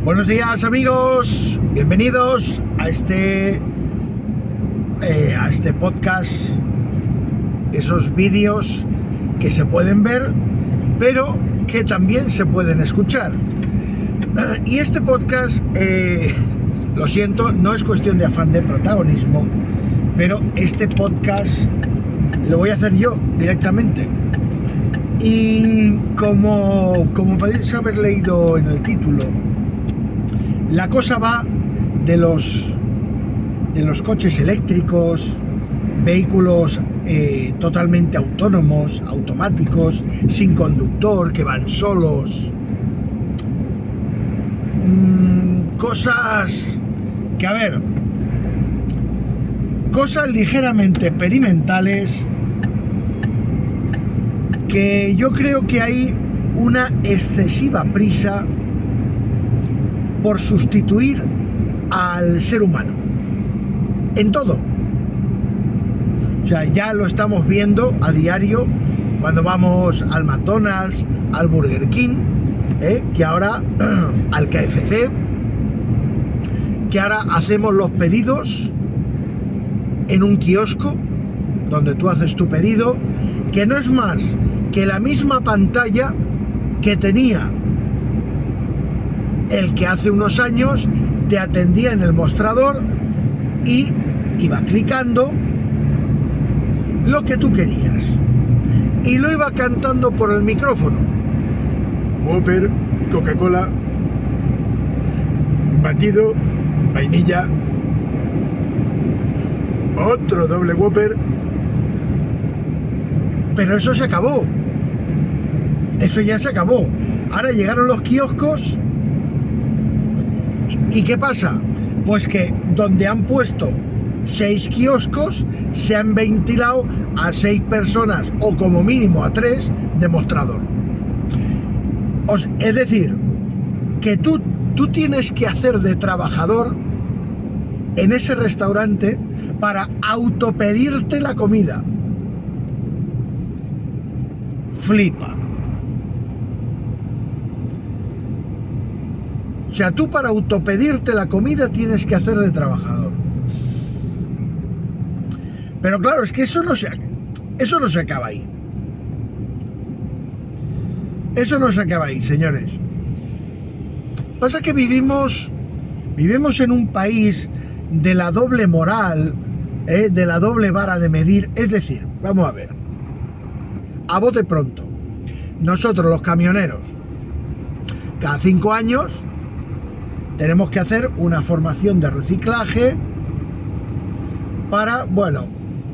Buenos días amigos, bienvenidos a este podcast, esos vídeos que se pueden ver, pero que también se pueden escuchar. Y este podcast, lo siento, no es cuestión de afán de protagonismo, pero este podcast lo voy a hacer yo directamente. Y como podéis haber leído en el título, la cosa va de los coches eléctricos, vehículos totalmente autónomos, automáticos, sin conductor, que van solos. Cosas que, cosas ligeramente experimentales, que yo creo que hay una excesiva prisa por sustituir al ser humano en todo. O sea, ya lo estamos viendo a diario cuando vamos al McDonald's, al Burger King, que ahora al KFC, que ahora hacemos los pedidos en un kiosco donde tú haces tu pedido, que no es más que la misma pantalla que tenía el que hace unos años te atendía en el mostrador y iba clicando lo que tú querías y lo iba cantando por el micrófono. Whopper, Coca-Cola, batido, vainilla, otro doble Whopper. Pero eso se acabó. Eso ya se acabó. Ahora llegaron los kioscos. ¿Y qué pasa? Pues que donde han puesto 6 kioscos, se han ventilado a 6 personas, o como mínimo a 3, de mostrador. Es decir, que tú tienes que hacer de trabajador en ese restaurante para autopedirte la comida. Flipa. O sea, tú para autopedirte la comida tienes que hacer de trabajador. Pero claro, es que eso no se acaba ahí. Eso no se acaba ahí, señores. Pasa que vivimos en un país de la doble moral, de la doble vara de medir. Es decir, vamos a ver, a bote pronto, nosotros los camioneros, cada 5 años tenemos que hacer una formación de reciclaje para,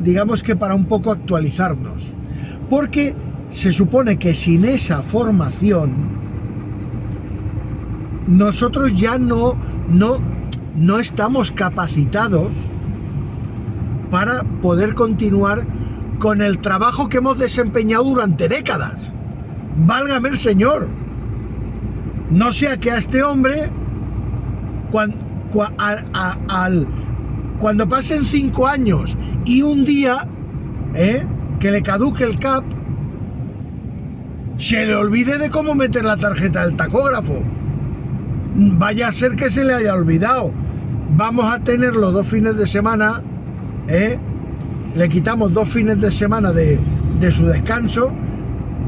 digamos que para un poco actualizarnos, porque se supone que sin esa formación nosotros ya no estamos capacitados para poder continuar con el trabajo que hemos desempeñado durante décadas. Válgame el Señor. No sea que a este hombre, cuando pasen 5 años y un día que le caduque el CAP, se le olvide de cómo meter la tarjeta del tacógrafo. Vaya a ser que se le haya olvidado. Vamos a tenerlo 2 fines de semana, le quitamos 2 fines de semana de su descanso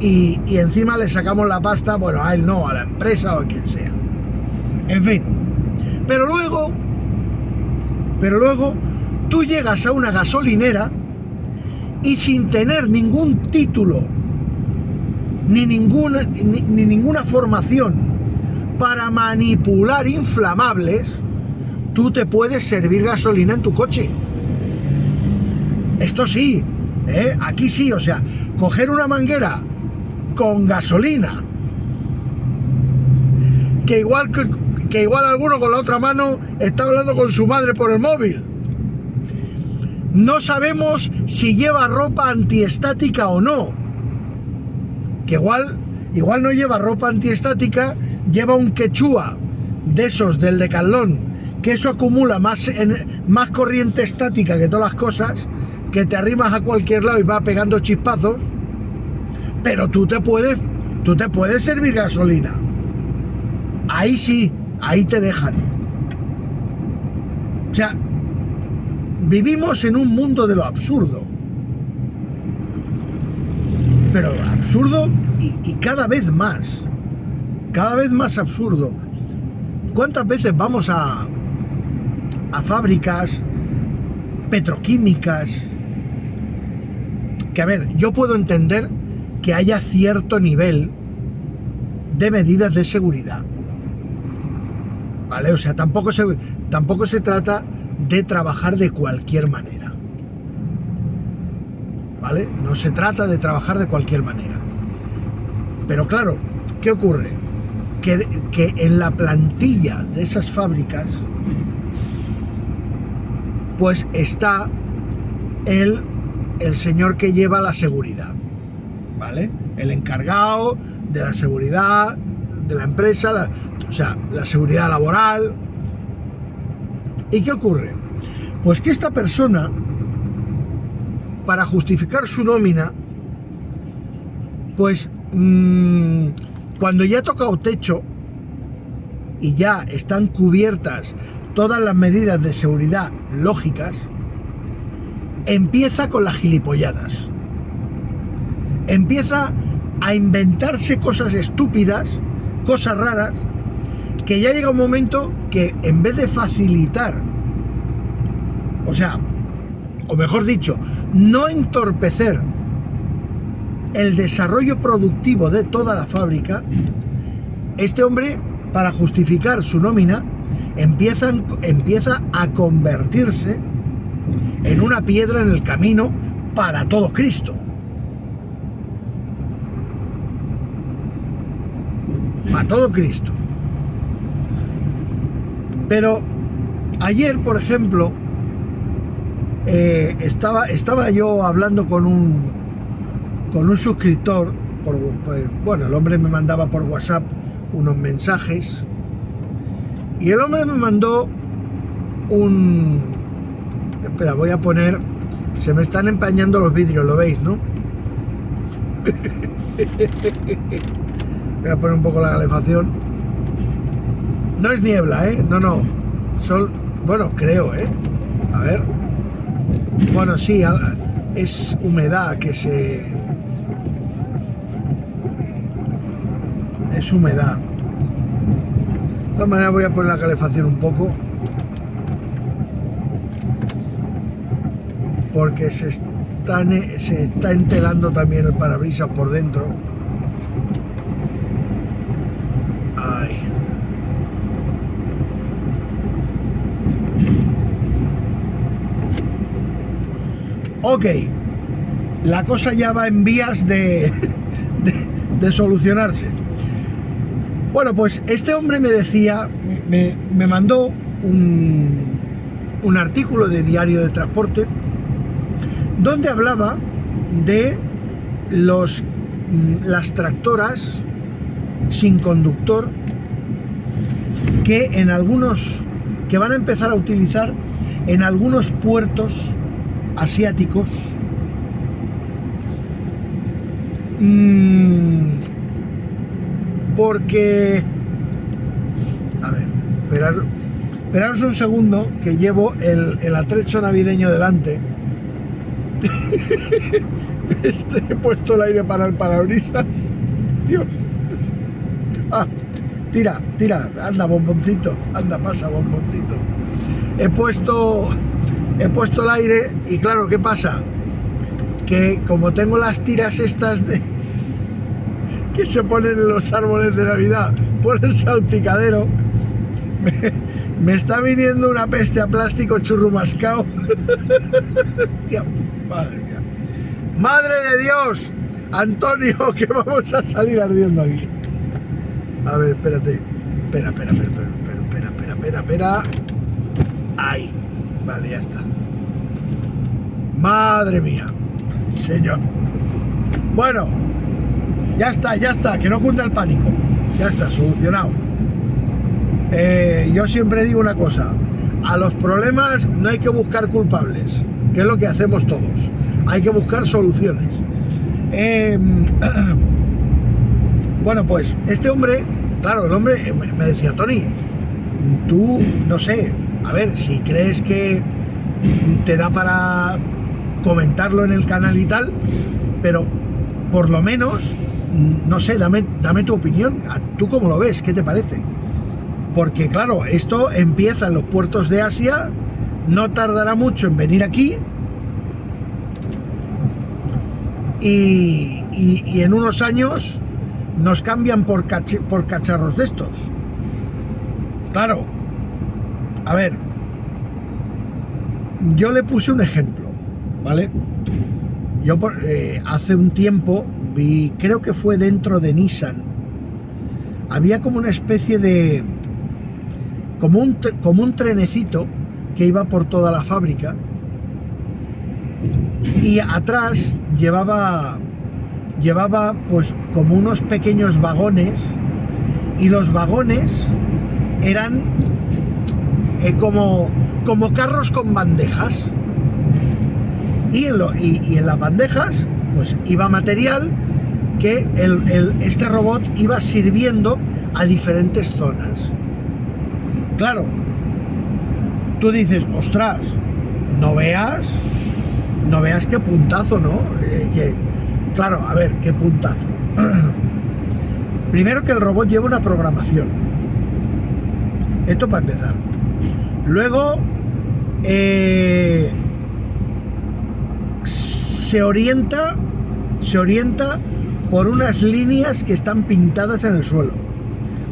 y encima le sacamos la pasta, a él no, a la empresa o a quien sea. En fin. Pero luego tú llegas a una gasolinera y sin tener ningún título ni ninguna formación para manipular inflamables, tú te puedes servir gasolina en tu coche. Esto sí, aquí sí, o sea, coger una manguera con gasolina, que igual alguno con la otra mano está hablando con su madre por el móvil. No sabemos si lleva ropa antiestática o no. Que igual no lleva ropa antiestática, lleva un quechua de esos del Decathlon, que eso acumula más corriente estática que todas las cosas, que te arrimas a cualquier lado y va pegando chispazos. Pero tú te puedes servir gasolina. Ahí sí, ahí te dejan. O sea, vivimos en un mundo de lo absurdo. Pero absurdo y cada vez más absurdo. ¿Cuántas veces vamos a fábricas petroquímicas? Que a ver, yo puedo entender que haya cierto nivel de medidas de seguridad, ¿vale? O sea, tampoco se trata de trabajar de cualquier manera, ¿vale? No se trata de trabajar de cualquier manera. Pero claro, ¿qué ocurre? Que en la plantilla de esas fábricas pues está el señor que lleva la seguridad, ¿vale? El encargado de la seguridad de la empresa, la seguridad laboral. ¿Y qué ocurre? Pues que esta persona, para justificar su nómina, pues cuando ya ha tocado techo y ya están cubiertas todas las medidas de seguridad lógicas, empieza con las gilipolladas. Empieza a inventarse cosas estúpidas, cosas raras, que ya llega un momento que en vez de facilitar, o mejor dicho, no entorpecer el desarrollo productivo de toda la fábrica, este hombre, para justificar su nómina, empieza a convertirse en una piedra en el camino para todo Cristo. Para todo Cristo. Pero ayer, por ejemplo, estaba yo hablando con un suscriptor, bueno, el hombre me mandaba por WhatsApp unos mensajes y el hombre me mandó espera, voy a poner, se me están empañando los vidrios, lo veis, ¿no? Voy a poner un poco la calefacción. No es niebla, no, bueno, creo, a ver, bueno, sí, es humedad es humedad. De todas maneras voy a poner la calefacción un poco porque se está entelando también el parabrisas por dentro. Ay. Ok, la cosa ya va en vías de solucionarse. Bueno, pues este hombre me decía, me mandó un artículo de Diario de Transporte donde hablaba de las tractoras sin conductor que van a empezar a utilizar en algunos puertos asiáticos, porque, a ver, esperaros un segundo que llevo el atrecho navideño delante. He puesto el aire para el parabrisas. Dios. Tira, anda, bomboncito, anda, pasa, bomboncito. He puesto el aire y claro, ¿qué pasa? Que como tengo las tiras estas que se ponen en los árboles de Navidad por el salpicadero, me está viniendo una peste a plástico churrumascao. Tía, madre mía. ¡Madre de Dios! Antonio, que vamos a salir ardiendo aquí. A ver, espérate. Espera. Ahí. Vale, ya está. Madre mía. Señor. Bueno. Ya está. Que no cunda el pánico. Ya está, solucionado. Yo siempre digo una cosa. A los problemas no hay que buscar culpables, que es lo que hacemos todos. Hay que buscar soluciones. Bueno, pues este hombre, claro, el hombre me decía, Tony, tú, no sé, a ver, si crees que te da para comentarlo en el canal y tal, pero por lo menos, no sé, dame tu opinión. ¿Tú cómo lo ves? ¿Qué te parece? Porque claro, esto empieza en los puertos de Asia, no tardará mucho en venir aquí y en unos años nos cambian por cacharros de estos. Claro, a ver, yo le puse un ejemplo, ¿vale? Yo hace un tiempo vi, creo que fue dentro de Nissan, había como una especie de como un trenecito que iba por toda la fábrica y atrás llevaba pues como unos pequeños vagones, y los vagones eran como carros con bandejas, y en las bandejas pues iba material que este robot iba sirviendo a diferentes zonas. Claro, tú dices, ostras, no veas qué puntazo, ¿no? Claro, a ver, qué puntazo. Primero, que el robot lleva una programación. Esto para empezar. Luego, se orienta por unas líneas que están pintadas en el suelo.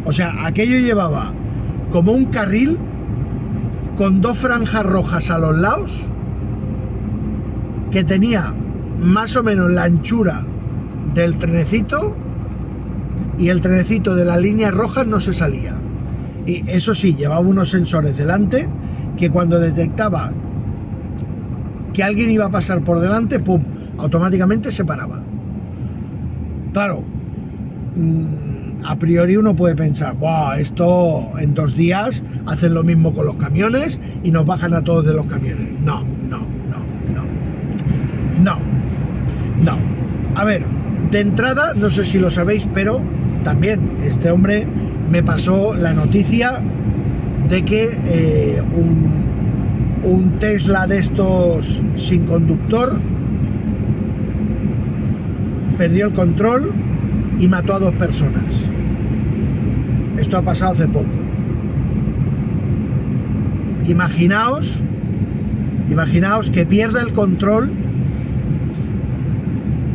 O sea, aquello llevaba como un carril con 2 franjas rojas a los lados, que tenía más o menos la anchura del trenecito, y el trenecito de las líneas rojas no se salía. Y eso sí, llevaba unos sensores delante que cuando detectaba que alguien iba a pasar por delante, ¡pum!, automáticamente se paraba. Claro, a priori uno puede pensar, ¡buah! Esto en 2 días hacen lo mismo con los camiones y nos bajan a todos de los camiones. No. A ver, de entrada, no sé si lo sabéis, pero también este hombre me pasó la noticia de que un Tesla de estos sin conductor perdió el control y mató a 2 personas. Esto ha pasado hace poco. Imaginaos que pierda el control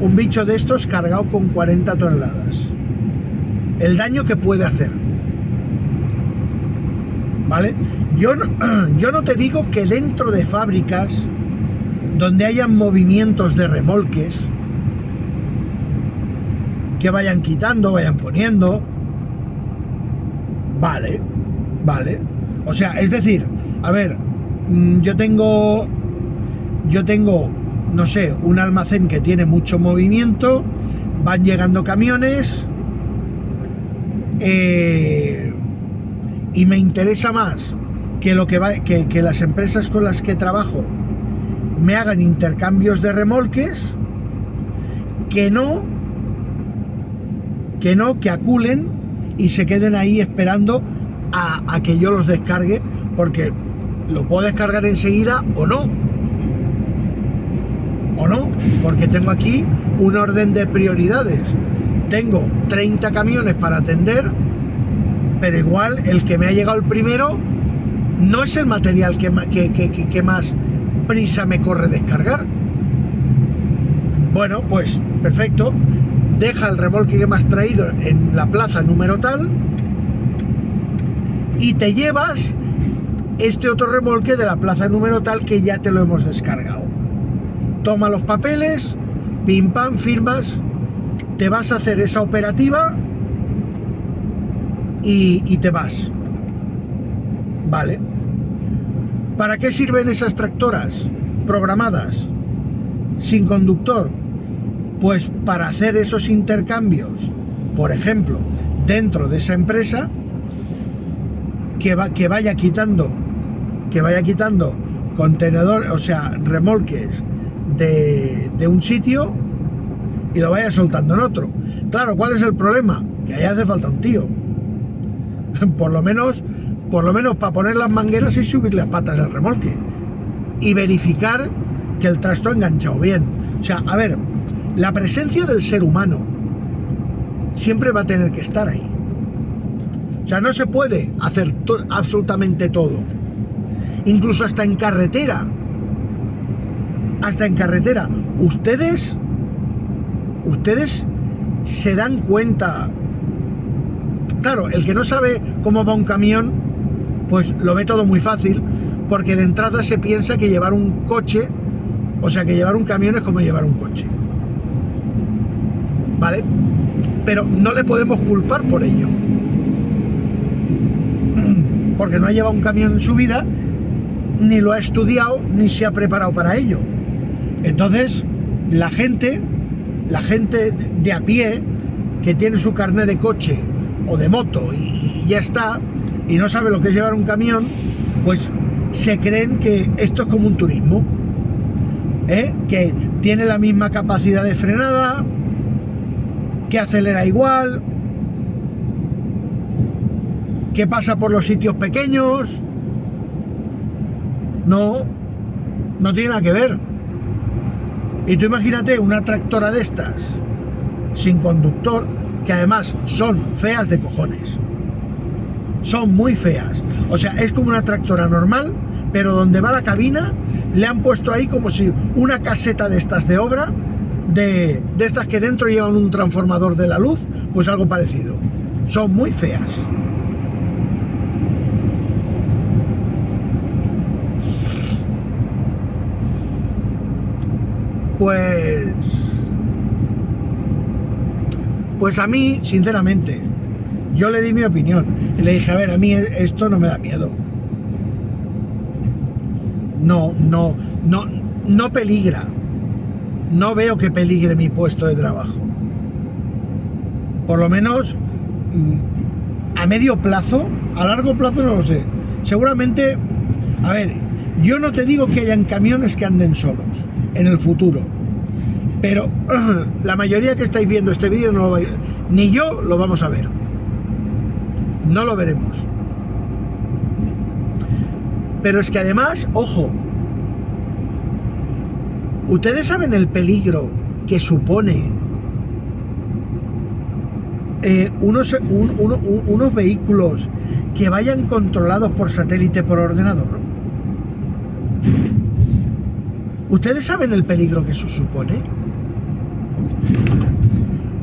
un bicho de estos cargado con 40 toneladas. El daño que puede hacer. ¿Vale? Yo no te digo que dentro de fábricas donde hayan movimientos de remolques, que vayan quitando, vayan poniendo. Vale. O sea, es decir, a ver, yo tengo, no sé, un almacén que tiene mucho movimiento, van llegando camiones, y me interesa más que que las empresas con las que trabajo me hagan intercambios de remolques, que aculen y se queden ahí esperando a que yo los descargue, porque lo puedo descargar enseguida o no, porque tengo aquí un orden de prioridades. Tengo 30 camiones para atender, pero igual el que me ha llegado el primero no es el material que más prisa me corre descargar. Bueno, pues perfecto, deja el remolque que me has traído en la plaza número tal y te llevas este otro remolque de la plaza número tal que ya te lo hemos descargado. Toma los papeles, pim pam, firmas, te vas a hacer esa operativa y te vas. Vale. ¿Para qué sirven esas tractoras programadas sin conductor? Pues para hacer esos intercambios, por ejemplo, dentro de esa empresa, que vaya quitando contenedores, o sea, remolques de un sitio y lo vaya soltando en otro. Claro, ¿cuál es el problema? Que ahí hace falta un tío. Por lo menos por lo menos para poner las mangueras y subir las patas al remolque y verificar que el trasto ha enganchado bien. O sea, a ver, la presencia del ser humano siempre va a tener que estar ahí. O sea, no se puede hacer absolutamente todo. Incluso hasta en carretera. Hasta en carretera. Ustedes se dan cuenta. Claro, el que no sabe cómo va un camión, pues lo ve todo muy fácil, porque de entrada se piensa que llevar un coche, o sea, que llevar un camión es como llevar un coche. ¿Vale? Pero no le podemos culpar por ello. Porque no ha llevado un camión en su vida, ni lo ha estudiado, ni se ha preparado para ello. Entonces, la gente de a pie, que tiene su carnet de coche o de moto y ya está, y no sabe lo que es llevar un camión, pues se creen que esto es como un turismo, que tiene la misma capacidad de frenada, que acelera igual, que pasa por los sitios pequeños. No tiene nada que ver. Y tú imagínate una tractora de estas sin conductor, que además son feas de cojones, son muy feas. O sea, es como una tractora normal, pero donde va la cabina le han puesto ahí como si una caseta de estas de obra, de estas que dentro llevan un transformador de la luz, pues algo parecido. Son muy feas. Pues a mí, sinceramente, yo le di mi opinión y le dije, a ver, a mí esto no me da miedo. No peligra. No veo que peligre mi puesto de trabajo. Por lo menos a medio plazo, a largo plazo no lo sé. Seguramente, a ver, yo no te digo que hayan camiones que anden solos en el futuro, pero la mayoría que estáis viendo este vídeo no lo vais, ni yo lo vamos a ver. No lo veremos. Pero es que además, ojo, ustedes saben el peligro que supone unos vehículos que vayan controlados por satélite, por ordenador. ¿Ustedes saben el peligro que eso supone?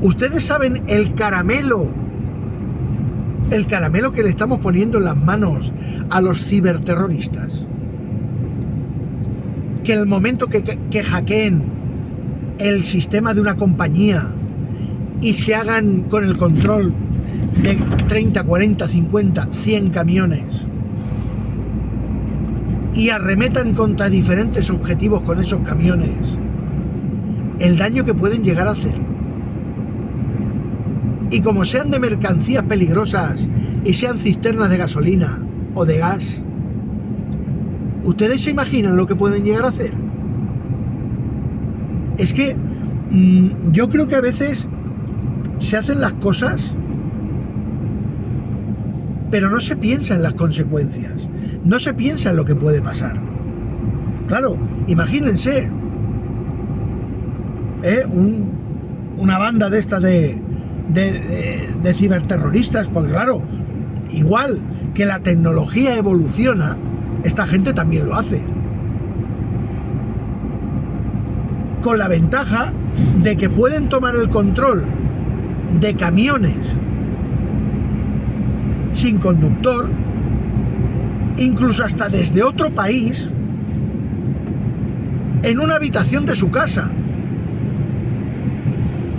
¿Ustedes saben el caramelo que le estamos poniendo en las manos a los ciberterroristas? Que en el momento que hackeen el sistema de una compañía y se hagan con el control de 30, 40, 50, 100 camiones y arremetan contra diferentes objetivos con esos camiones, el daño que pueden llegar a hacer. Y como sean de mercancías peligrosas y sean cisternas de gasolina o de gas, ¿ustedes se imaginan lo que pueden llegar a hacer? Es que yo creo que a veces se hacen las cosas, pero no se piensa en las consecuencias, no se piensa en lo que puede pasar. Claro, imagínense una banda de estas de ciberterroristas, porque claro, igual que la tecnología evoluciona, esta gente también lo hace, con la ventaja de que pueden tomar el control de camiones sin conductor, incluso hasta desde otro país, en una habitación de su casa,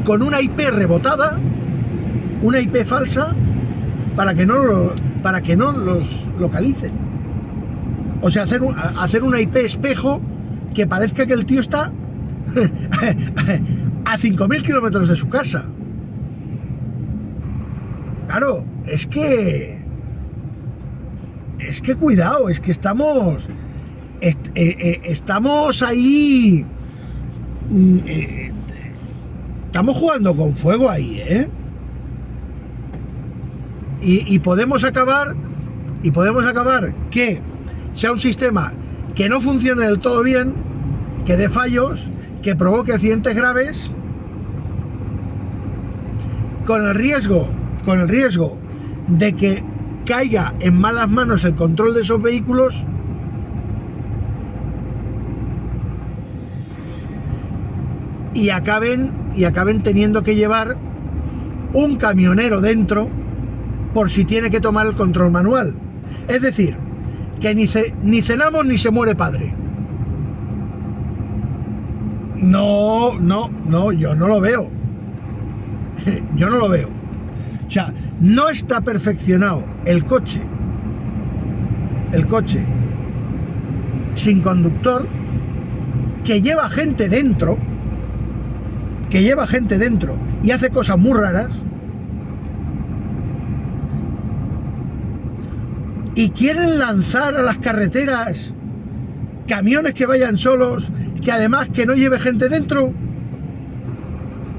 con una IP rebotada, una IP falsa, para que no los localicen. O sea, hacer una IP espejo que parezca que el tío está a 5.000 kilómetros de su casa. Claro, es que cuidado, es que estamos ahí, estamos jugando con fuego ahí, y podemos acabar y podemos acabar que sea un sistema que no funcione del todo bien, que dé fallos, que provoque accidentes graves, con el riesgo de que caiga en malas manos el control de esos vehículos y acaben teniendo que llevar un camionero dentro por si tiene que tomar el control manual. Es decir, que ni cenamos ni se muere padre. No, yo no lo veo. Yo no lo veo. O sea, no está perfeccionado el coche sin conductor, que lleva gente dentro, y hace cosas muy raras, y quieren lanzar a las carreteras camiones que vayan solos, que además que no lleve gente dentro.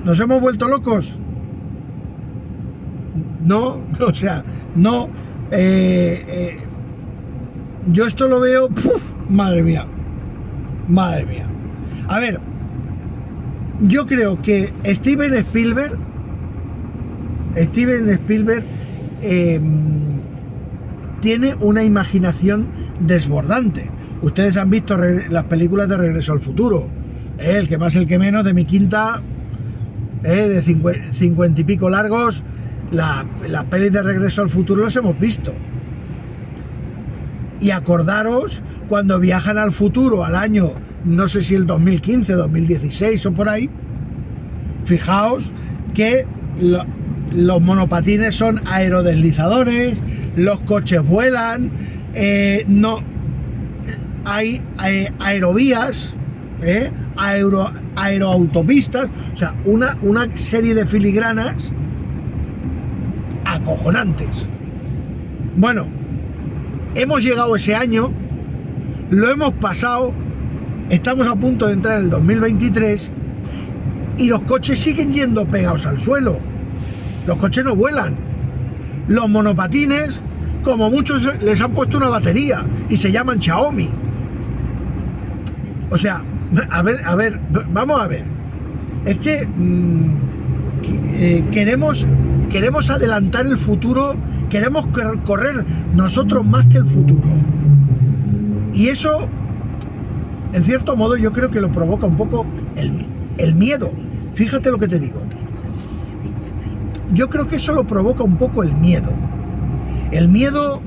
Nos hemos vuelto locos. No, o sea, no. Yo esto lo veo, madre mía. A ver, yo creo que Steven Spielberg tiene una imaginación desbordante. Ustedes han visto las películas de Regreso al Futuro, el que más, el que menos, de mi quinta, de 50 y pico largos. Las pelis de Regreso al Futuro las hemos visto. Y acordaros cuando viajan al futuro, al año, no sé si el 2015, 2016 o por ahí, fijaos que los monopatines son aerodeslizadores, los coches vuelan, no hay aerovías, aeroautopistas, o sea, una serie de filigranas acojonantes. Bueno, hemos llegado ese año, lo hemos pasado, estamos a punto de entrar en el 2023 y los coches siguen yendo pegados al suelo. Los coches no vuelan. Los monopatines, como muchos, les han puesto una batería y se llaman Xiaomi. O sea, a ver, vamos a ver. Es que queremos adelantar el futuro, queremos correr nosotros más que el futuro. Y eso, en cierto modo, yo creo que lo provoca un poco el miedo. Fíjate lo que te digo. Yo creo que eso lo provoca un poco el miedo. El miedo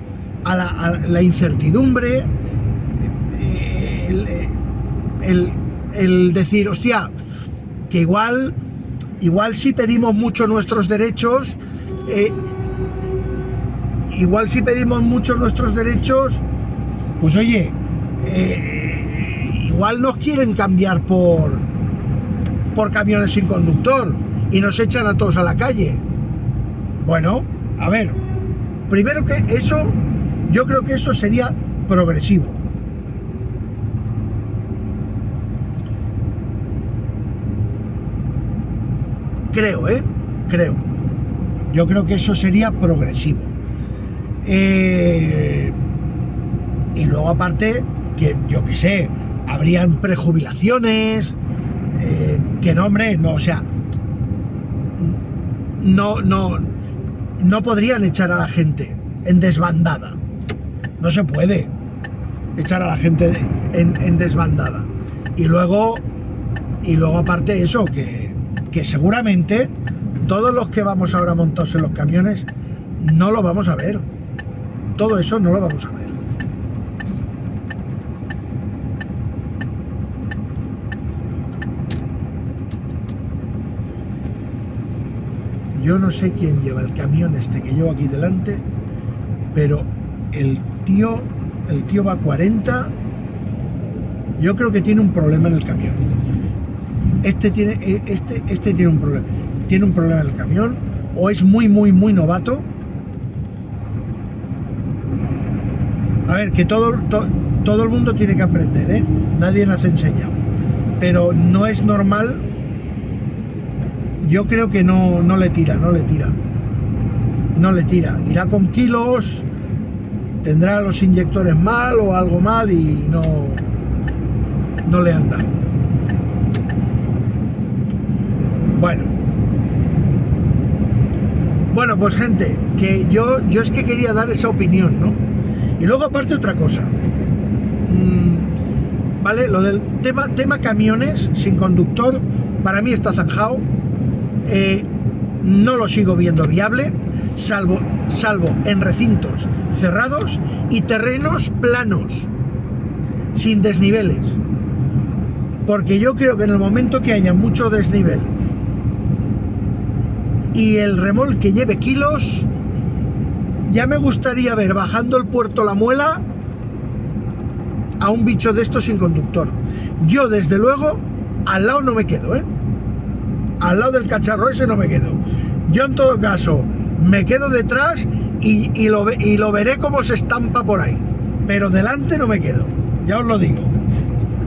a la incertidumbre, el decir, hostia, que igual si pedimos mucho nuestros derechos, pues oye, igual nos quieren cambiar por camiones sin conductor y nos echan a todos a la calle. Bueno, a ver, primero que eso, yo creo que eso sería progresivo. Creo. Yo creo que eso sería progresivo. Y luego aparte, que yo qué sé, habrían prejubilaciones, que no, hombre, no, o sea, no podrían echar a la gente en desbandada. No se puede echar a la gente en desbandada. Y luego aparte eso, que seguramente todos los que vamos ahora montados en los camiones no lo vamos a ver. Todo eso no lo vamos a ver. Yo no sé quién lleva el camión este que llevo aquí delante, pero el tío va a 40. Yo creo que tiene un problema en el camión. Este tiene un problema. Tiene un problema en el camión, o es muy novato. A ver, que todo el mundo tiene que aprender, ¿eh? Nadie nace enseñado. Pero no es normal. Yo creo que no le tira. Irá con kilos, tendrá los inyectores mal o algo mal y no le han dado. Bueno, pues gente, que yo es que quería dar esa opinión, ¿no? Y luego aparte otra cosa, ¿vale? Lo del tema camiones sin conductor, para mí está zanjado. No lo sigo viendo viable, salvo en recintos cerrados y terrenos planos, sin desniveles. Porque yo creo que en el momento que haya mucho desnivel y el remolque lleve kilos, ya me gustaría ver bajando el Puerto La Muela a un bicho de estos sin conductor. Yo desde luego al lado no me quedo, al lado del cacharro ese no me quedo. Yo en todo caso me quedo detrás y lo veré cómo se estampa por ahí, pero delante no me quedo, ya os lo digo,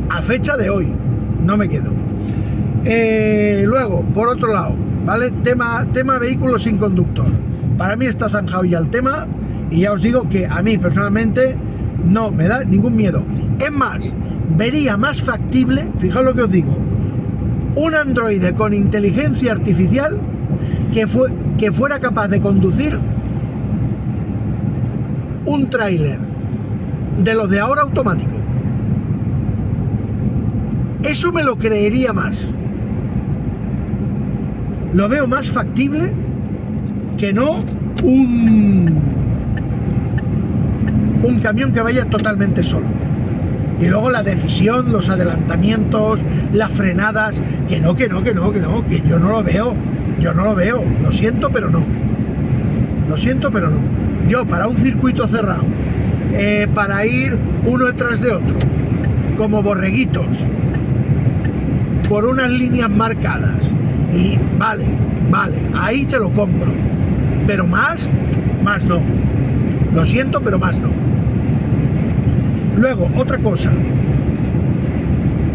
a fecha de hoy no me quedo. Luego, por otro lado, ¿vale? Tema vehículos sin conductor, para mí está zanjado ya el tema, y ya os digo que a mí personalmente no me da ningún miedo. Es más, vería más factible, fijaos lo que os digo, un androide con inteligencia artificial que fuera capaz de conducir un tráiler de los de ahora automático. Eso me lo creería más. Lo veo más factible que no un camión que vaya totalmente solo. Y luego la decisión, los adelantamientos, las frenadas, que yo no lo veo. Lo siento, pero no. Yo, para un circuito cerrado, para ir uno detrás de otro, como borreguitos, por unas líneas marcadas, y vale, ahí te lo compro. Pero más no. Lo siento, pero más no. Luego, otra cosa,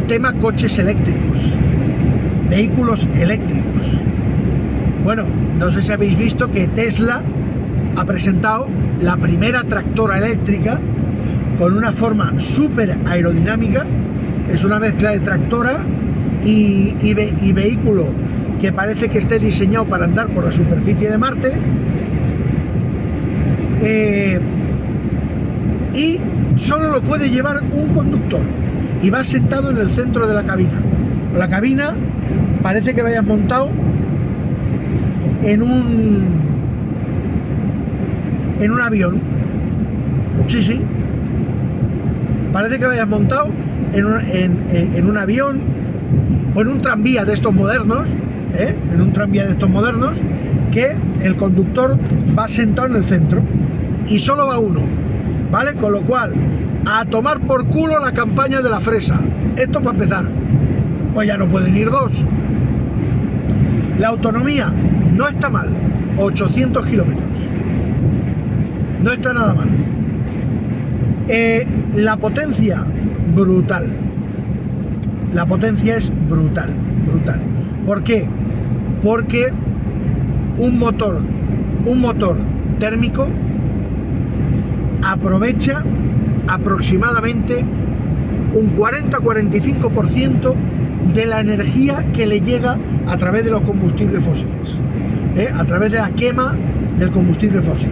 tema coches eléctricos, vehículos eléctricos. Bueno, no sé si habéis visto que Tesla ha presentado la primera tractora eléctrica con una forma súper aerodinámica. Es una mezcla de tractora y vehículo que parece que esté diseñado para andar por la superficie de Marte. Y solo lo puede llevar un conductor y va sentado en el centro de la cabina. La cabina parece que vayas montado en un avión. Sí, parece que vayas montado en un avión o en un tranvía de estos modernos, que el conductor va sentado en el centro y solo va uno, ¿vale? Con lo cual, a tomar por culo la campaña de la fresa. Esto para empezar. Pues ya no pueden ir dos. La autonomía no está mal, 800 kilómetros. No está nada mal. La potencia, brutal. La potencia es brutal. ¿Por qué? Porque un motor térmico aprovecha aproximadamente un 40-45% de la energía que le llega a través de los combustibles fósiles, a través de la quema del combustible fósil.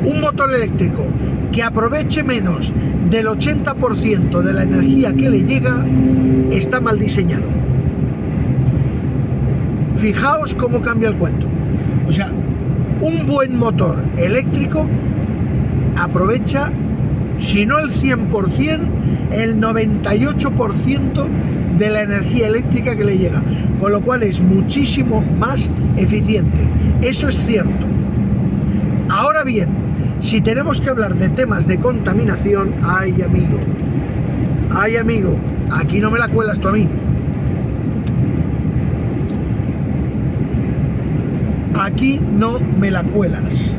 Un motor eléctrico que aproveche menos del 80% de la energía que le llega está mal diseñado. Fijaos cómo cambia el cuento. O sea, un buen motor eléctrico aprovecha, si no el 100%, el 98% de la energía eléctrica que le llega, con lo cual es muchísimo más eficiente. Eso es cierto. Ahora bien, si tenemos que hablar de temas de contaminación, ay amigo, aquí no me la cuelas tú a mí. Aquí no me la cuelas,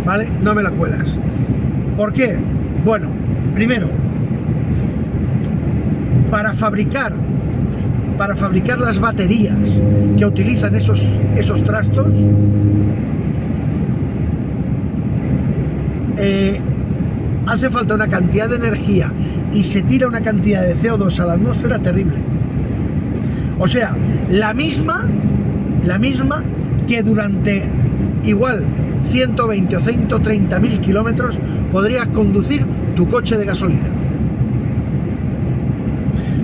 ¿vale? No me la cuelas. ¿Por qué? Bueno, primero, para fabricar las baterías que utilizan esos trastos, hace falta una cantidad de energía y se tira una cantidad de CO2 a la atmósfera terrible. O sea, la misma que durante igual 120 o 130.000 kilómetros podrías conducir tu coche de gasolina.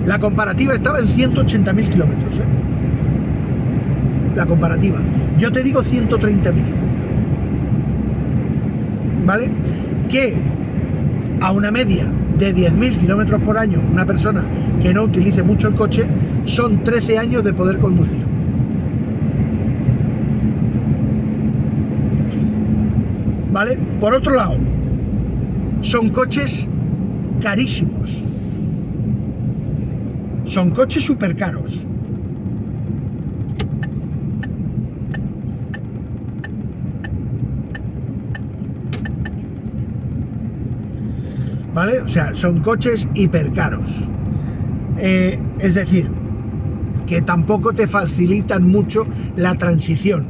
La comparativa estaba en 180.000 kilómetros, ¿eh? La comparativa. Yo te digo 130.000. ¿Vale? Que a una media de 10.000 kilómetros por año, una persona que no utilice mucho el coche, son 13 años de poder conducir. ¿Vale? Por otro lado, son coches carísimos. Son coches súper caros. ¿Vale? O sea, son coches hiper caros. Es decir, que tampoco te facilitan mucho la transición.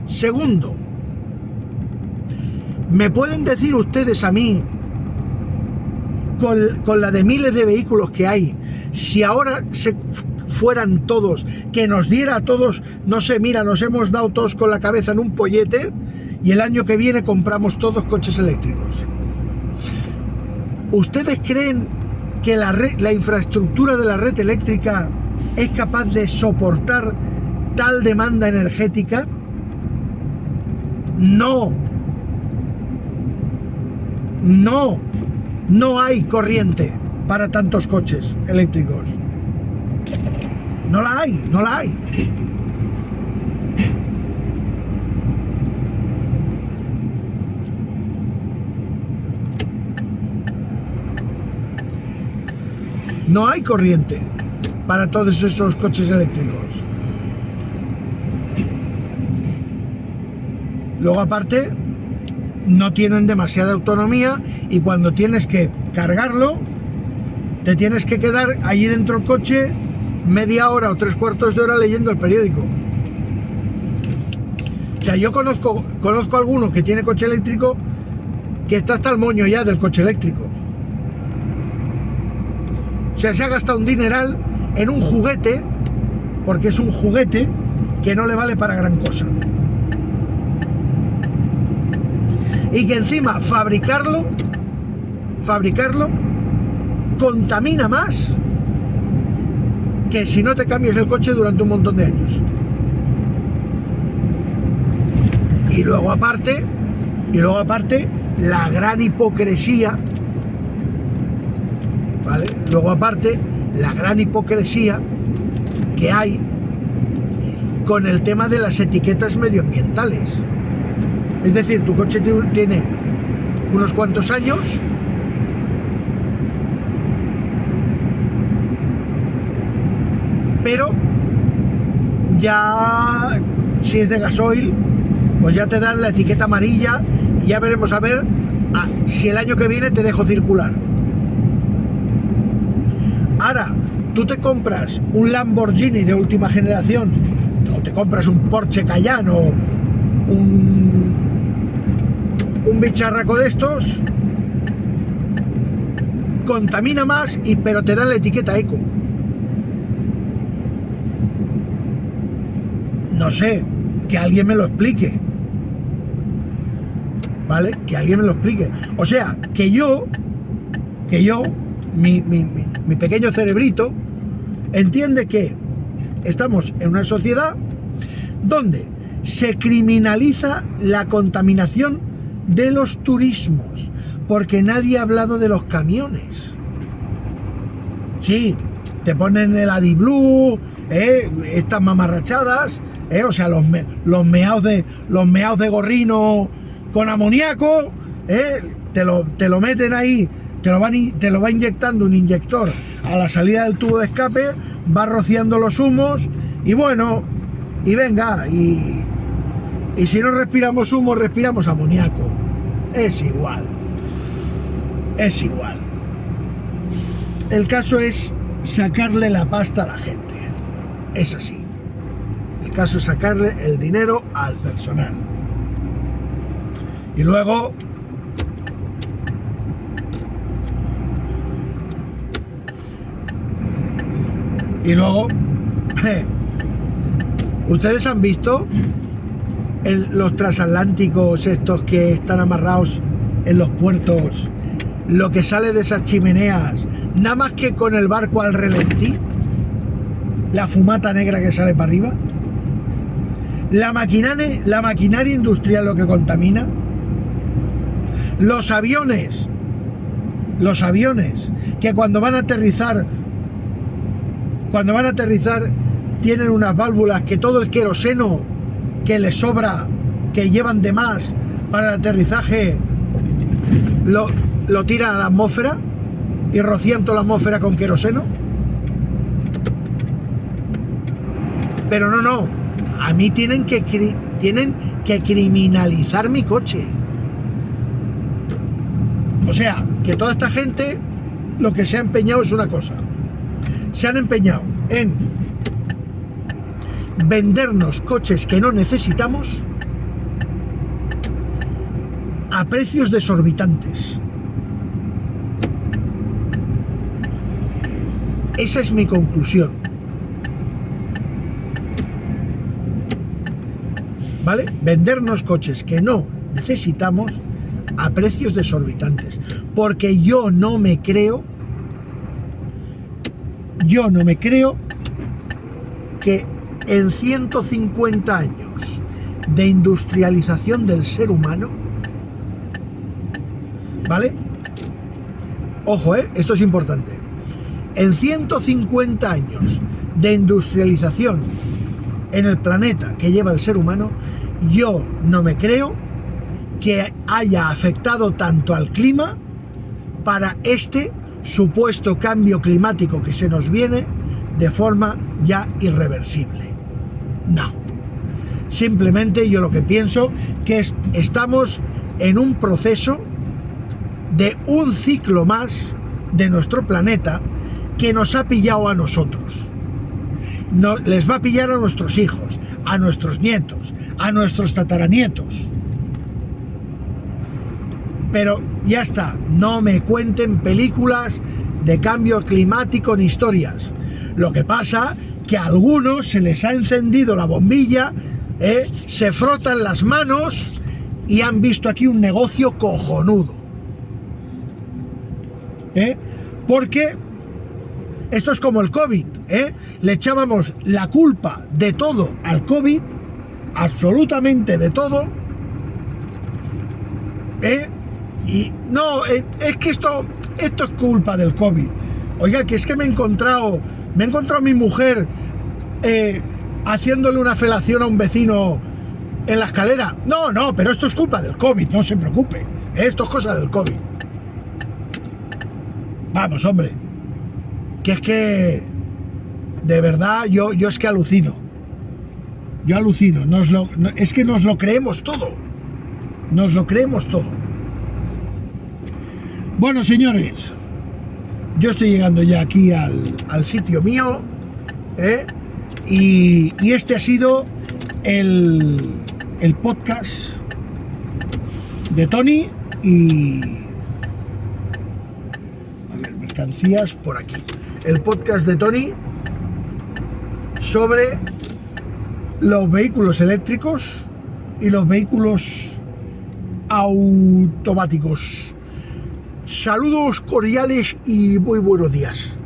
Segundo, ¿me pueden decir ustedes a mí, con la de miles de vehículos que hay, si ahora se fueran todos, que nos diera a todos, no sé, mira, nos hemos dado todos con la cabeza en un pollete y el año que viene compramos todos coches eléctricos? ¿Ustedes creen que la infraestructura de la red eléctrica es capaz de soportar tal demanda energética? No. No hay corriente para tantos coches eléctricos. No la hay. No hay corriente para todos esos coches eléctricos. Luego, aparte, no tienen demasiada autonomía y cuando tienes que cargarlo, te tienes que quedar allí dentro del coche media hora o 3/4 de hora leyendo el periódico. O sea, yo conozco a alguno que tiene coche eléctrico que está hasta el moño ya del coche eléctrico. O sea, se ha gastado un dineral en un juguete, porque es un juguete que no le vale para gran cosa. Y que encima fabricarlo contamina más que si no te cambias el coche durante un montón de años. Y luego aparte, la gran hipocresía, ¿vale? Luego aparte, la gran hipocresía que hay con el tema de las etiquetas medioambientales. Es decir, tu coche tiene unos cuantos años, pero ya, si es de gasoil, pues ya te dan la etiqueta amarilla y ya veremos a ver si el año que viene te dejo circular. Ahora, tú te compras un Lamborghini de última generación, o te compras un Porsche Cayenne o un bicharraco de estos, contamina más, pero te dan la etiqueta eco. No sé, que alguien me lo explique. ¿Vale? Que alguien me lo explique. O sea, que yo, mi pequeño cerebrito, entiende que estamos en una sociedad donde se criminaliza la contaminación de los turismos, porque nadie ha hablado de los camiones. Sí, te ponen el AdiBlue, estas mamarrachadas, o sea, los meaos de gorrino con amoníaco, te lo meten ahí, te lo va inyectando un inyector a la salida del tubo de escape, va rociando los humos y bueno, y venga, y si no respiramos humo, respiramos amoníaco. Es igual. El caso es sacarle la pasta a la gente. Es así. El caso es sacarle el dinero al personal. Y luego, Y luego, ¿ustedes han visto los transatlánticos estos que están amarrados en los puertos? Lo que sale de esas chimeneas, nada más que con el barco al relentí, la fumata negra que sale para arriba, la maquinaria industrial lo que contamina, los aviones que cuando van a aterrizar tienen unas válvulas que todo el queroseno que les sobra, que llevan de más para el aterrizaje, lo tiran a la atmósfera y rocían toda la atmósfera con queroseno. Pero no, a mí tienen que criminalizar mi coche. O sea, que toda esta gente lo que se ha empeñado es una cosa. Se han empeñado en vendernos coches que no necesitamos a precios desorbitantes. Esa es mi conclusión. ¿Vale? Vendernos coches que no necesitamos a precios desorbitantes. Porque yo no me creo que en 150 años de industrialización del ser humano, ¿vale? Ojo, esto es importante. En 150 años de industrialización en el planeta que lleva el ser humano, yo no me creo que haya afectado tanto al clima para este supuesto cambio climático que se nos viene de forma ya irreversible. No. Simplemente yo lo que pienso que estamos en un proceso de un ciclo más de nuestro planeta que nos ha pillado a nosotros. No, les va a pillar a nuestros hijos, a nuestros nietos, a nuestros tataranietos. Pero ya está, no me cuenten películas de cambio climático ni historias. Lo que pasa que a algunos se les ha encendido la bombilla, se frotan las manos y han visto aquí un negocio cojonudo. Porque esto es como el COVID, le echábamos la culpa de todo al COVID, absolutamente de todo, y no, es que esto es culpa del COVID. Oiga, que es que me he encontrado a mi mujer haciéndole una felación a un vecino en la escalera. No, pero esto es culpa del COVID, no se preocupe, esto es cosa del COVID. Vamos, hombre, que es que de verdad yo es que alucino. Yo alucino, es que nos lo creemos todo. Nos lo creemos todo. Bueno, señores, yo estoy llegando ya aquí al sitio mío, y este ha sido el podcast de Tony y... A ver, mercancías por aquí. El podcast de Tony sobre los vehículos eléctricos y los vehículos automáticos. Saludos cordiales y muy buenos días.